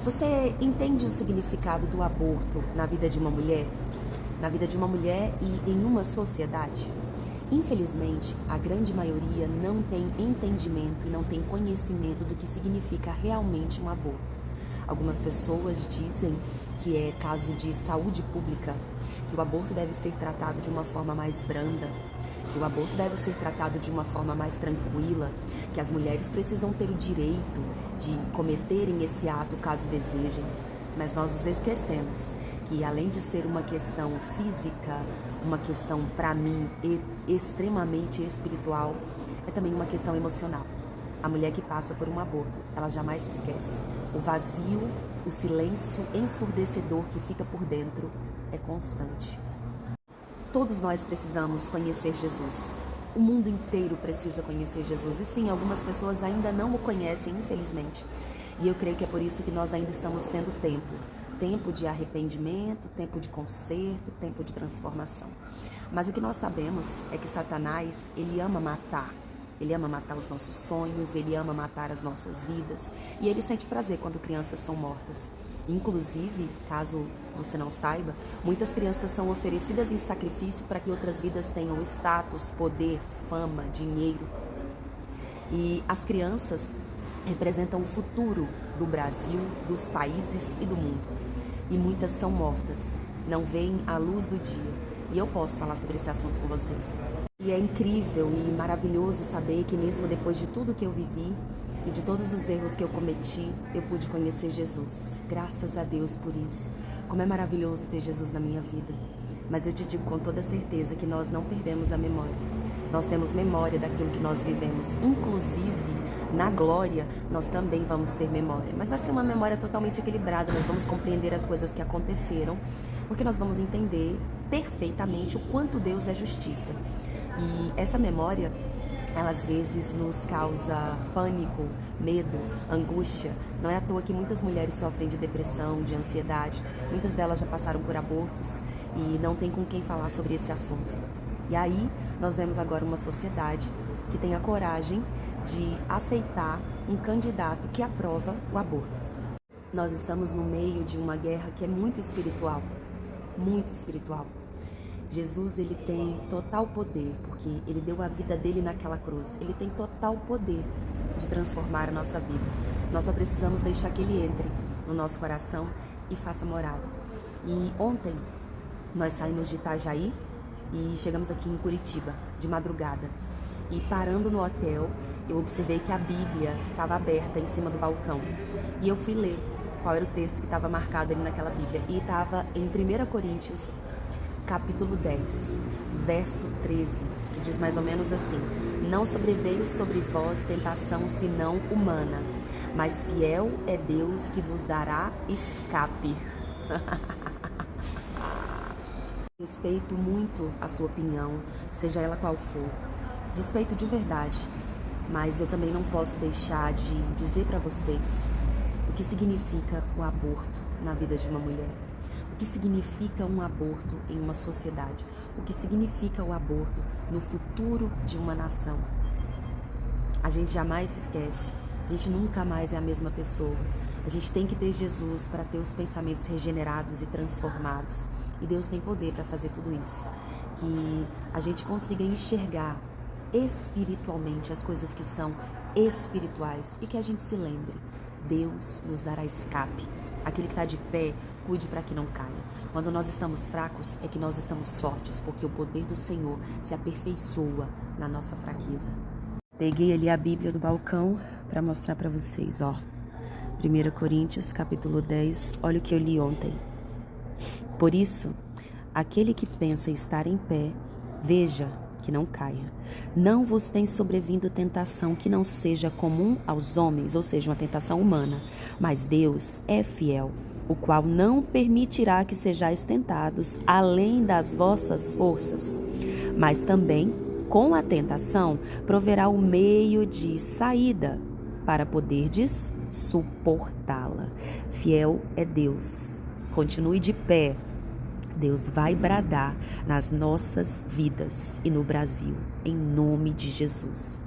Você entende o significado do aborto na vida de uma mulher? Na vida de uma mulher e em uma sociedade? Infelizmente, a grande maioria não tem entendimento e não tem conhecimento do que significa realmente um aborto. Algumas pessoas dizem que é caso de saúde pública, que o aborto deve ser tratado de uma forma mais branda, que o aborto deve ser tratado de uma forma mais tranquila, que as mulheres precisam ter o direito de cometerem esse ato caso desejem. Mas nós nos esquecemos que, além de ser uma questão física, uma questão, para mim, extremamente espiritual, é também uma questão emocional. A mulher que passa por um aborto, ela jamais se esquece. O vazio, o silêncio ensurdecedor que fica por dentro é constante. Todos nós precisamos conhecer Jesus. O mundo inteiro precisa conhecer Jesus. E sim, algumas pessoas ainda não o conhecem, infelizmente. E eu creio que é por isso que nós ainda estamos tendo tempo. Tempo de arrependimento, tempo de conserto, tempo de transformação. Mas o que nós sabemos é que Satanás, ele ama matar. Ele ama matar os nossos sonhos, ele ama matar as nossas vidas. E ele sente prazer quando crianças são mortas. Inclusive, caso você não saiba, muitas crianças são oferecidas em sacrifício para que outras vidas tenham status, poder, fama, dinheiro. E as crianças representam o futuro do Brasil, dos países e do mundo. E muitas são mortas, não veem a luz do dia. E eu posso falar sobre esse assunto com vocês. E é incrível e maravilhoso saber que mesmo depois de tudo que eu vivi e de todos os erros que eu cometi, eu pude conhecer Jesus. Graças a Deus por isso. Como é maravilhoso ter Jesus na minha vida. Mas eu te digo com toda certeza que nós não perdemos a memória. Nós temos memória daquilo que nós vivemos. Inclusive, na glória, nós também vamos ter memória. Mas vai ser uma memória totalmente equilibrada. Nós vamos compreender as coisas que aconteceram, porque nós vamos entender perfeitamente o quanto Deus é justiça. E essa memória, ela às vezes nos causa pânico, medo, angústia. Não é à toa que muitas mulheres sofrem de depressão, de ansiedade. Muitas delas já passaram por abortos e não tem com quem falar sobre esse assunto. E aí, nós vemos agora uma sociedade que tem a coragem de aceitar um candidato que aprova o aborto. Nós estamos no meio de uma guerra que é muito espiritual, muito espiritual. Jesus, ele tem total poder, porque ele deu a vida dele naquela cruz. Ele tem total poder de transformar a nossa vida. Nós só precisamos deixar que ele entre no nosso coração e faça morada. E ontem nós saímos de Itajaí e chegamos aqui em Curitiba, de madrugada. E parando no hotel, eu observei que a Bíblia estava aberta em cima do balcão. E eu fui ler qual era o texto que estava marcado ali naquela Bíblia. E estava em 1 Coríntios, capítulo 10, verso 13, que diz mais ou menos assim: não sobreveio sobre vós tentação senão humana, mas fiel é Deus que vos dará escape. Respeito muito a sua opinião, seja ela qual for. Respeito de verdade, mas eu também não posso deixar de dizer para vocês o que significa o aborto na vida de uma mulher. O que significa um aborto em uma sociedade? O que significa o aborto no futuro de uma nação? A gente jamais se esquece. A gente nunca mais é a mesma pessoa. A gente tem que ter Jesus para ter os pensamentos regenerados e transformados. E Deus tem poder para fazer tudo isso. Que a gente consiga enxergar espiritualmente as coisas que são espirituais. E que a gente se lembre: Deus nos dará escape. Aquele que está de pé, cuide para que não caia. Quando nós estamos fracos, é que nós estamos fortes, porque o poder do Senhor se aperfeiçoa na nossa fraqueza. Peguei ali a Bíblia do balcão para mostrar para vocês, ó. 1 Coríntios, capítulo 10, olha o que eu li ontem. Por isso, aquele que pensa estar em pé, veja que não caia. Não vos tem sobrevindo tentação que não seja comum aos homens, ou seja, uma tentação humana, mas Deus é fiel, o qual não permitirá que sejais tentados além das vossas forças, mas também, com a tentação, proverá o meio de saída, para poderdes suportá-la. Fiel é Deus. Continue de pé. Deus vai bradar nas nossas vidas e no Brasil, em nome de Jesus.